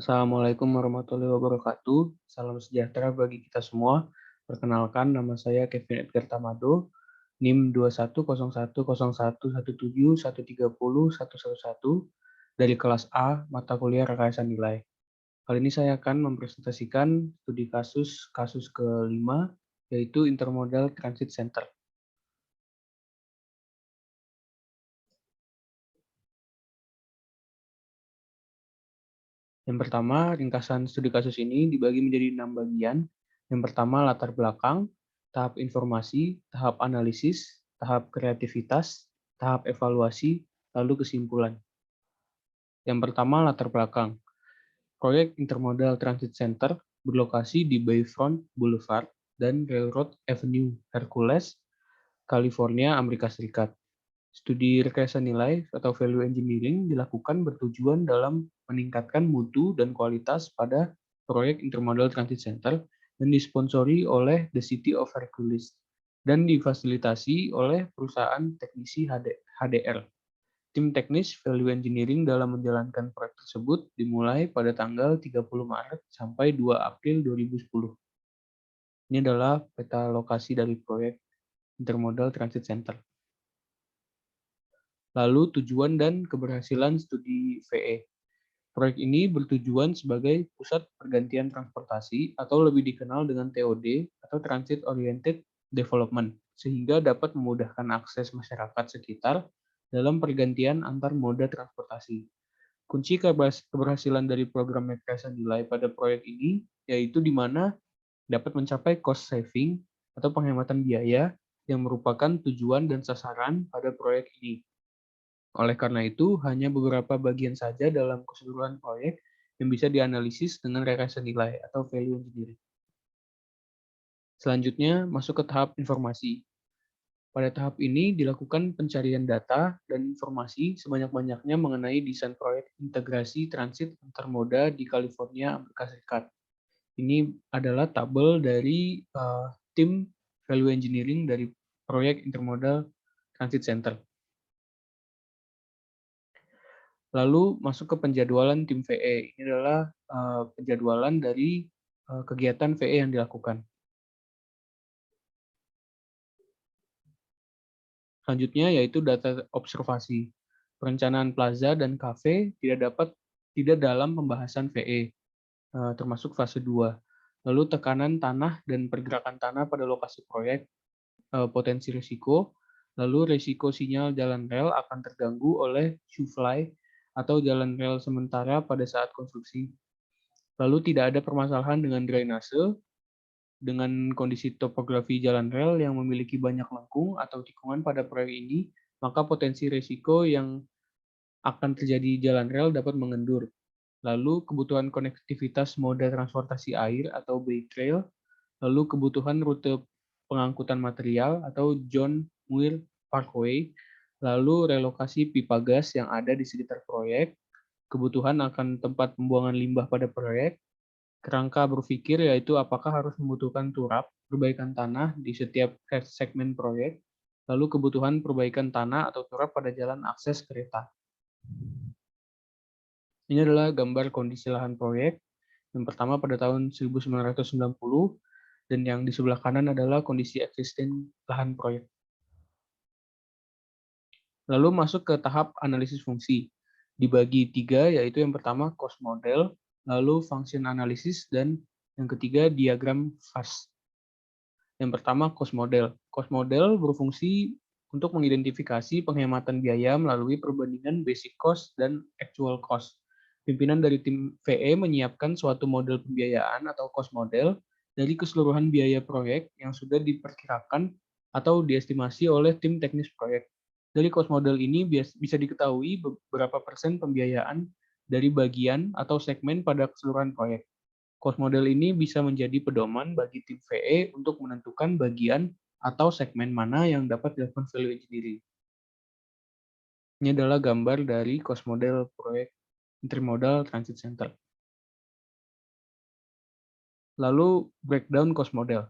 Assalamualaikum warahmatullahi wabarakatuh. Salam sejahtera bagi kita semua. Perkenalkan, nama saya Kevin Edgar Tamado, NIM 2101017171301111 dari kelas A, mata kuliah Rekayasa Nilai. Kali ini saya akan mempresentasikan studi kasus kelima, yaitu Intermodal Transit Center. Yang pertama, ringkasan studi kasus ini dibagi menjadi 6 bagian. Yang pertama, latar belakang, tahap informasi, tahap analisis, tahap kreativitas, tahap evaluasi, lalu kesimpulan. Yang pertama, latar belakang. Proyek Intermodal Transit Center berlokasi di Bayfront Boulevard dan Railroad Avenue, Hercules, California, Amerika Serikat. Studi rekayasa nilai atau value engineering dilakukan bertujuan dalam meningkatkan mutu dan kualitas pada proyek Intermodal Transit Center dan disponsori oleh The City of Hercules dan difasilitasi oleh perusahaan teknisi HDR. Tim teknis value engineering dalam menjalankan proyek tersebut dimulai pada tanggal 30 Maret sampai 2 April 2010. Ini adalah peta lokasi dari proyek Intermodal Transit Center. Lalu tujuan dan keberhasilan studi VE. Proyek ini bertujuan sebagai pusat pergantian transportasi atau lebih dikenal dengan TOD atau Transit Oriented Development, sehingga dapat memudahkan akses masyarakat sekitar dalam pergantian antar moda transportasi. Kunci keberhasilan dari program rekayasa nilai pada proyek ini yaitu di mana dapat mencapai cost saving atau penghematan biaya yang merupakan tujuan dan sasaran pada proyek ini. Oleh karena itu, hanya beberapa bagian saja dalam keseluruhan proyek yang bisa dianalisis dengan rekayasa nilai atau value engineering. Selanjutnya, masuk ke tahap informasi. Pada tahap ini dilakukan pencarian data dan informasi sebanyak-banyaknya mengenai desain proyek integrasi transit antar moda di California, Amerika Serikat. Ini adalah tabel dari tim value engineering dari proyek Intermodal Transit Center. Lalu masuk ke penjadwalan tim VE. Ini adalah penjadwalan dari kegiatan VE yang dilakukan. Selanjutnya yaitu data observasi. Perencanaan plaza dan kafe tidak dalam pembahasan VE, termasuk fase 2. Lalu tekanan tanah dan pergerakan tanah pada lokasi proyek, potensi risiko, lalu risiko sinyal jalan rel akan terganggu oleh shoe-fly atau jalan rel sementara pada saat konstruksi. Lalu tidak ada permasalahan dengan drainase, dengan kondisi topografi jalan rel yang memiliki banyak lengkung atau tikungan pada proyek ini, maka potensi risiko yang akan terjadi di jalan rel dapat mengendur. Lalu kebutuhan konektivitas moda transportasi air atau bay trail, lalu kebutuhan rute pengangkutan material atau John Muir Parkway, lalu relokasi pipa gas yang ada di sekitar proyek, kebutuhan akan tempat pembuangan limbah pada proyek, kerangka berpikir yaitu apakah harus membutuhkan turap, perbaikan tanah di setiap segmen proyek, lalu kebutuhan perbaikan tanah atau turap pada jalan akses kereta. Ini adalah gambar kondisi lahan proyek. Yang pertama pada tahun 1990, dan yang di sebelah kanan adalah kondisi existing lahan proyek. Lalu masuk ke tahap analisis fungsi. Dibagi 3, yaitu yang pertama cost model, lalu function analysis, dan yang ketiga diagram FAST. Yang pertama cost model. Cost model berfungsi untuk mengidentifikasi penghematan biaya melalui perbandingan basic cost dan actual cost. Pimpinan dari tim VE menyiapkan suatu model pembiayaan atau cost model dari keseluruhan biaya proyek yang sudah diperkirakan atau diestimasi oleh tim teknis proyek. Dari cost model ini bisa diketahui beberapa persen pembiayaan dari bagian atau segmen pada keseluruhan proyek. Cost model ini bisa menjadi pedoman bagi tim VE untuk menentukan bagian atau segmen mana yang dapat dilakukan value engineering. Ini adalah gambar dari cost model proyek Intermodal Transit Center. Lalu breakdown cost model.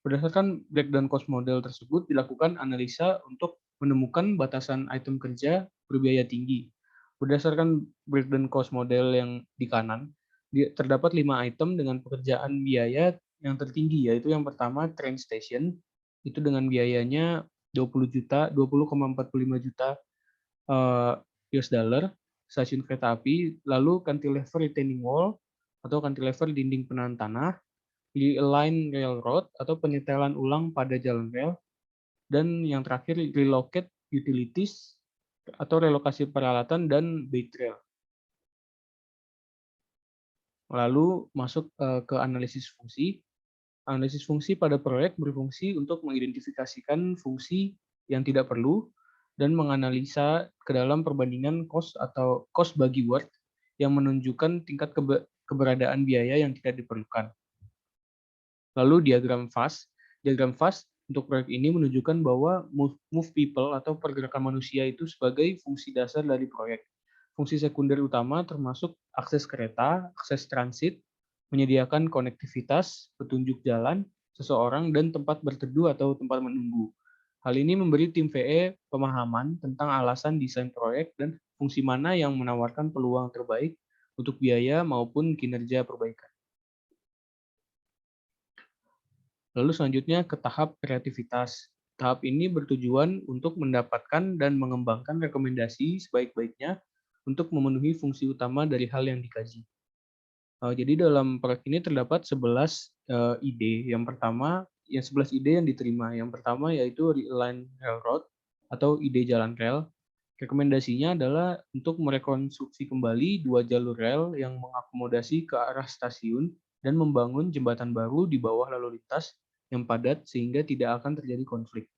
Berdasarkan breakdown cost model tersebut dilakukan analisa untuk menemukan batasan item kerja berbiaya tinggi. Berdasarkan breakdown cost model yang di kanan, Terdapat 5 item dengan pekerjaan biaya yang tertinggi, yaitu yang pertama train station, itu dengan biayanya 20,45 juta US dollar, stasiun kereta api, lalu cantilever retaining wall atau cantilever dinding penahan tanah, line railroad atau penyetelan ulang pada jalan rel, dan yang terakhir relocate utilities atau relokasi peralatan dan bait rail. Lalu masuk ke analisis fungsi. Analisis fungsi pada proyek berfungsi untuk mengidentifikasikan fungsi yang tidak perlu dan menganalisa ke dalam perbandingan cost atau cost bagi worth yang menunjukkan tingkat keberadaan biaya yang tidak diperlukan. Lalu diagram FAST. Diagram FAST untuk proyek ini menunjukkan bahwa move people atau pergerakan manusia itu sebagai fungsi dasar dari proyek. Fungsi sekunder utama termasuk akses kereta, akses transit, menyediakan konektivitas, petunjuk jalan, seseorang, dan tempat berteduh atau tempat menunggu. Hal ini memberi tim VE pemahaman tentang alasan desain proyek dan fungsi mana yang menawarkan peluang terbaik untuk biaya maupun kinerja perbaikan. Lalu selanjutnya ke tahap kreativitas. Tahap ini bertujuan untuk mendapatkan dan mengembangkan rekomendasi sebaik-baiknya untuk memenuhi fungsi utama dari hal yang dikaji. Jadi dalam proyek ini terdapat 11 ide. Yang pertama, 11 ide yang diterima. Yang pertama yaitu Realign Railroad atau ide jalan rel. Rekomendasinya adalah untuk merekonstruksi kembali 2 jalur rel yang mengakomodasi ke arah stasiun dan membangun jembatan baru di bawah lalu lintas yang padat sehingga tidak akan terjadi konflik.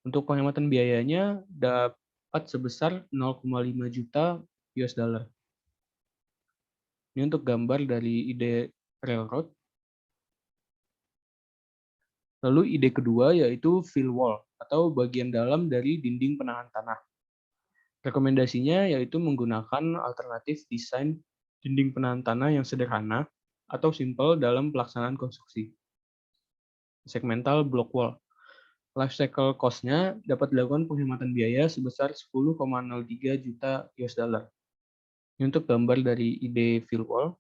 Untuk penghematan biayanya dapat sebesar 0,5 juta US dollar. Ini untuk gambar dari ide railroad. Lalu ide kedua yaitu fill wall atau bagian dalam dari dinding penahan tanah. Rekomendasinya yaitu menggunakan alternatif desain dinding penahan tanah yang sederhana atau simple dalam pelaksanaan konstruksi. Segmental block wall. Life cycle cost-nya dapat dilakukan penghematan biaya sebesar 10,03 juta US dollar. Ini untuk gambar dari ide fill wall.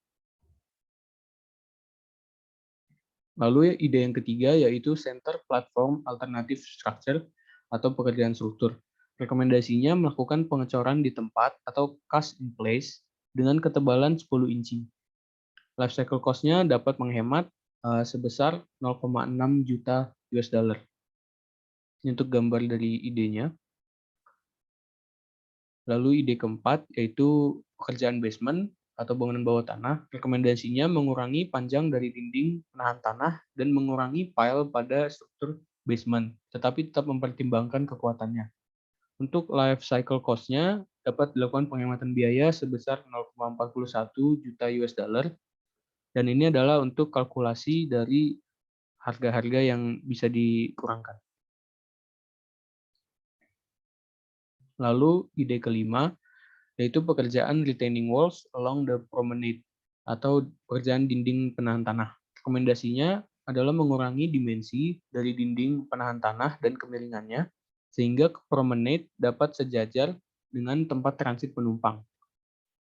Lalu ide yang ketiga yaitu Center Platform Alternative Structure atau pekerjaan struktur. Rekomendasinya melakukan pengecoran di tempat atau cast in place dengan ketebalan 10 inci. Life cycle cost-nya dapat menghemat sebesar 0,6 juta US dollar. Ini untuk gambar dari idenya. Lalu ide keempat yaitu pekerjaan basement atau bangunan bawah tanah. Rekomendasinya mengurangi panjang dari dinding penahan tanah dan mengurangi pile pada struktur basement, tetapi tetap mempertimbangkan kekuatannya. Untuk life cycle cost-nya dapat dilakukan penghematan biaya sebesar 0,41 juta US dollar, dan ini adalah untuk kalkulasi dari harga-harga yang bisa dikurangkan. Lalu ide kelima, yaitu pekerjaan retaining walls along the promenade atau pekerjaan dinding penahan tanah. Rekomendasinya adalah mengurangi dimensi dari dinding penahan tanah dan kemiringannya sehingga promenade dapat sejajar dengan tempat transit penumpang.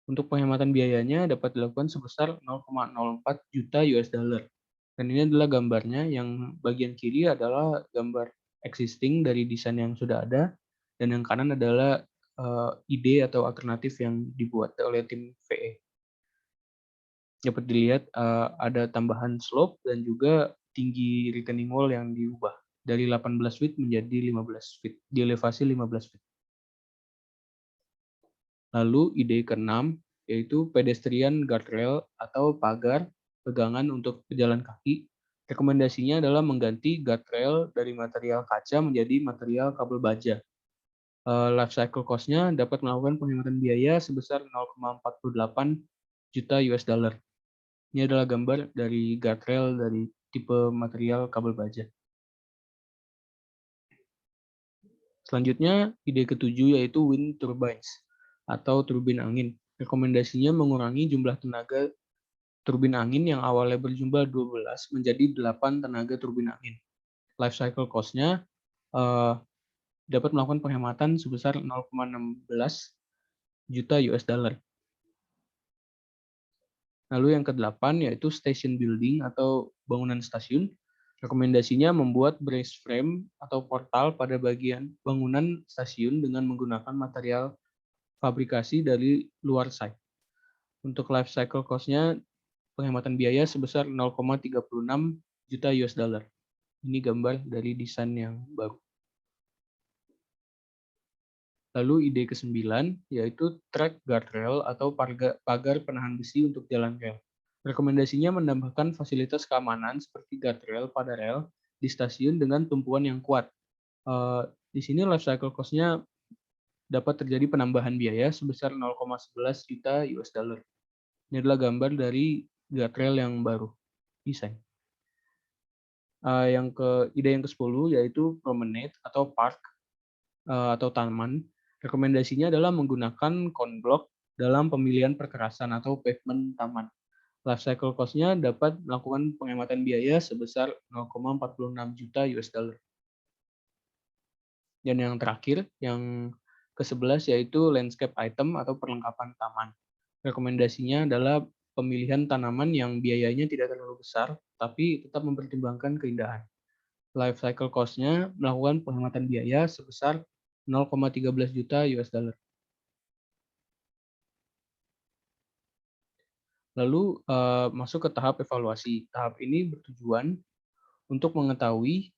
Untuk penghematan biayanya dapat dilakukan sebesar 0,04 juta US dollar. Dan ini adalah gambarnya, yang bagian kiri adalah gambar existing dari desain yang sudah ada, dan yang kanan adalah ide atau alternatif yang dibuat oleh tim VE. Dapat dilihat ada tambahan slope dan juga tinggi retaining wall yang diubah dari 18 feet menjadi 15 feet, di elevasi 15 feet. Lalu ide keenam yaitu pedestrian guardrail atau pagar pegangan untuk pejalan kaki. Rekomendasinya adalah mengganti guardrail dari material kaca menjadi material kabel baja. Life cycle cost-nya dapat melakukan penghematan biaya sebesar 0,48 juta US dollar. Ini adalah gambar dari guardrail dari tipe material kabel baja. Selanjutnya, ide ketujuh yaitu wind turbines atau turbin angin. Rekomendasinya mengurangi jumlah tenaga turbin angin yang awalnya berjumlah 12 menjadi 8 tenaga turbin angin. Life cycle cost-nya dapat melakukan penghematan sebesar 0,16 juta US dollar. Lalu yang ke-8 yaitu station building atau bangunan stasiun. Rekomendasinya membuat brace frame atau portal pada bagian bangunan stasiun dengan menggunakan material fabrikasi dari luar site. Untuk life cycle cost-nya penghematan biaya sebesar 0,36 juta US dollar. Ini gambar dari desain yang baru. Lalu ide ke-9 yaitu track guardrail atau pagar penahan besi untuk jalan rel. Rekomendasinya menambahkan fasilitas keamanan seperti guardrail pada rel di stasiun dengan tumpuan yang kuat. Di sini life cycle cost-nya dapat terjadi penambahan biaya sebesar 0,11 juta US dollar. Ini adalah gambar dari guardrail yang baru desain. Ide yang ke-10 yaitu promenade atau park atau taman. Rekomendasinya adalah menggunakan cone block dalam pemilihan perkerasan atau pavement taman. Life cycle cost-nya dapat melakukan penghematan biaya sebesar 0,46 juta US dollar. Dan yang terakhir, yang ke-11 yaitu landscape item atau perlengkapan taman. Rekomendasinya adalah pemilihan tanaman yang biayanya tidak terlalu besar, tapi tetap mempertimbangkan keindahan. Life cycle cost-nya melakukan penghematan biaya sebesar 0,13 juta US dollar. Lalu masuk ke tahap evaluasi. Tahap ini bertujuan untuk mengetahui,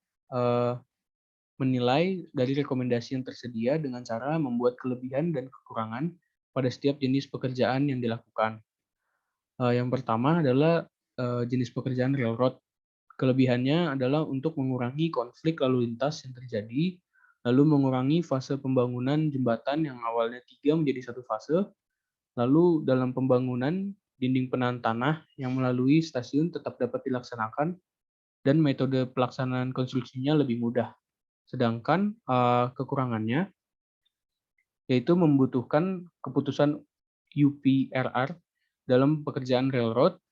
menilai dari rekomendasi yang tersedia dengan cara membuat kelebihan dan kekurangan pada setiap jenis pekerjaan yang dilakukan. Yang pertama adalah jenis pekerjaan railroad. Kelebihannya adalah untuk mengurangi konflik lalu lintas yang terjadi, lalu mengurangi fase pembangunan jembatan yang awalnya 3 menjadi 1 fase, lalu dalam pembangunan dinding penahan tanah yang melalui stasiun tetap dapat dilaksanakan dan metode pelaksanaan konstruksinya lebih mudah. Sedangkan kekurangannya yaitu membutuhkan keputusan UPRR dalam pekerjaan railroad,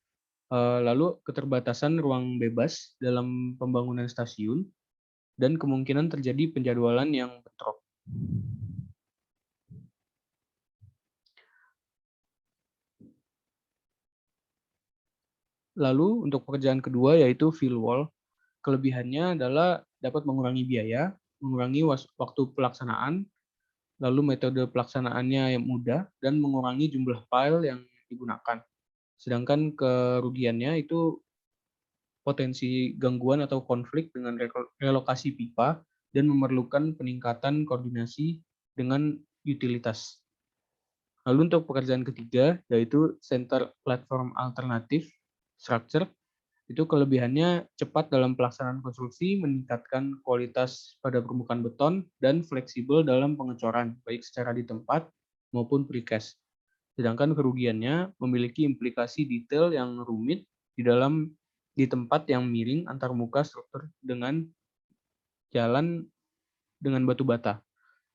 lalu keterbatasan ruang bebas dalam pembangunan stasiun, dan kemungkinan terjadi penjadwalan yang bentrok. Lalu untuk pekerjaan kedua yaitu fill wall. Kelebihannya adalah dapat mengurangi biaya, mengurangi waktu pelaksanaan, lalu metode pelaksanaannya yang mudah, dan mengurangi jumlah file yang digunakan. Sedangkan kerugiannya itu potensi gangguan atau konflik dengan relokasi pipa dan memerlukan peningkatan koordinasi dengan utilitas. Lalu untuk pekerjaan ketiga, yaitu Center Platform Alternative Structure, itu kelebihannya cepat dalam pelaksanaan konstruksi, meningkatkan kualitas pada permukaan beton, dan fleksibel dalam pengecoran, baik secara di tempat maupun precast. Sedangkan kerugiannya memiliki implikasi detail yang rumit di tempat yang miring antar muka struktur dengan jalan dengan batu bata.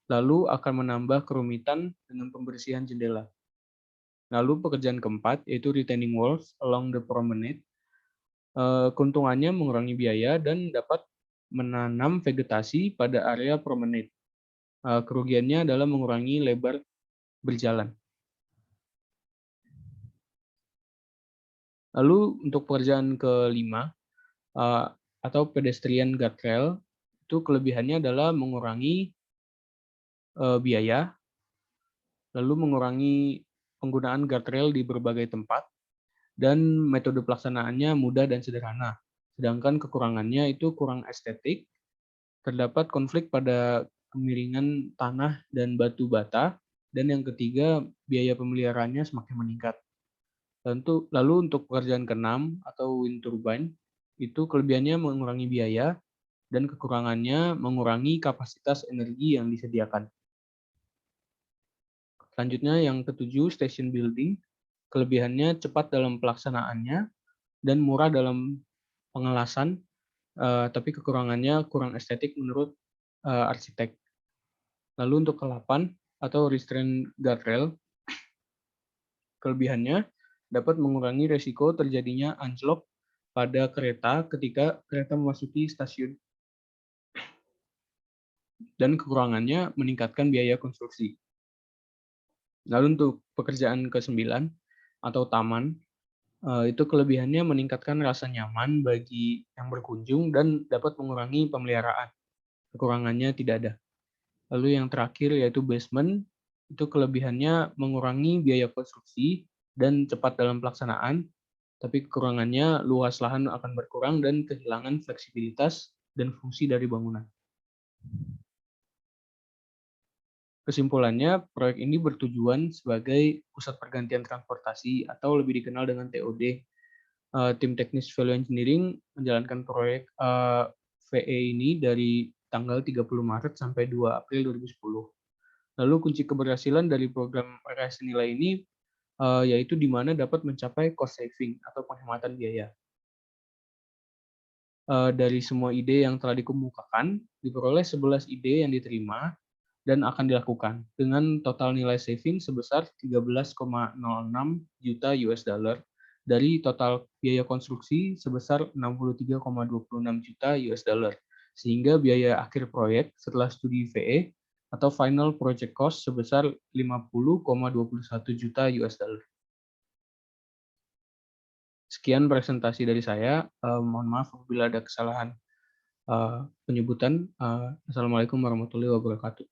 Lalu akan menambah kerumitan dengan pembersihan jendela. Lalu pekerjaan keempat yaitu retaining walls along the promenade. Keuntungannya mengurangi biaya dan dapat menanam vegetasi pada area promenade. Kerugiannya adalah mengurangi lebar berjalan. Lalu untuk pekerjaan kelima atau pedestrian guardrail, itu kelebihannya adalah mengurangi biaya, lalu mengurangi penggunaan guardrail di berbagai tempat, dan metode pelaksanaannya mudah dan sederhana. Sedangkan kekurangannya itu kurang estetik, terdapat konflik pada kemiringan tanah dan batu bata, dan yang ketiga, biaya pemeliharaannya semakin meningkat. Lalu untuk pekerjaan keenam atau wind turbine, itu kelebihannya mengurangi biaya, dan kekurangannya mengurangi kapasitas energi yang disediakan. Selanjutnya yang ketujuh, station building. Kelebihannya cepat dalam pelaksanaannya dan murah dalam pengelasan, tapi kekurangannya kurang estetik menurut arsitek. Lalu untuk ke-8 atau restraint guardrail, kelebihannya dapat mengurangi resiko terjadinya anjlok pada kereta ketika kereta memasuki stasiun. Dan kekurangannya meningkatkan biaya konstruksi. Lalu untuk pekerjaan ke-9 atau taman, Itu kelebihannya meningkatkan rasa nyaman bagi yang berkunjung dan dapat mengurangi pemeliharaan. Kekurangannya tidak ada. Lalu yang terakhir yaitu basement, itu kelebihannya mengurangi biaya konstruksi dan cepat dalam pelaksanaan, tapi kekurangannya luas lahan akan berkurang dan kehilangan fleksibilitas dan fungsi dari bangunan. Kesimpulannya, proyek ini bertujuan sebagai pusat pergantian transportasi atau lebih dikenal dengan TOD. Tim teknis value engineering menjalankan proyek VE ini dari tanggal 30 Maret sampai 2 April 2010. Lalu kunci keberhasilan dari program rekayasa nilai ini yaitu di mana dapat mencapai cost saving atau penghematan biaya. Dari semua ide yang telah dikemukakan, diperoleh 11 ide yang diterima dan akan dilakukan dengan total nilai saving sebesar 13,06 juta US dollar dari total biaya konstruksi sebesar 63,26 juta US dollar. Sehingga biaya akhir proyek setelah studi VE atau final project cost sebesar 50,21 juta US dollar. Sekian presentasi dari saya. Mohon maaf apabila ada kesalahan penyebutan. Assalamualaikum warahmatullahi wabarakatuh.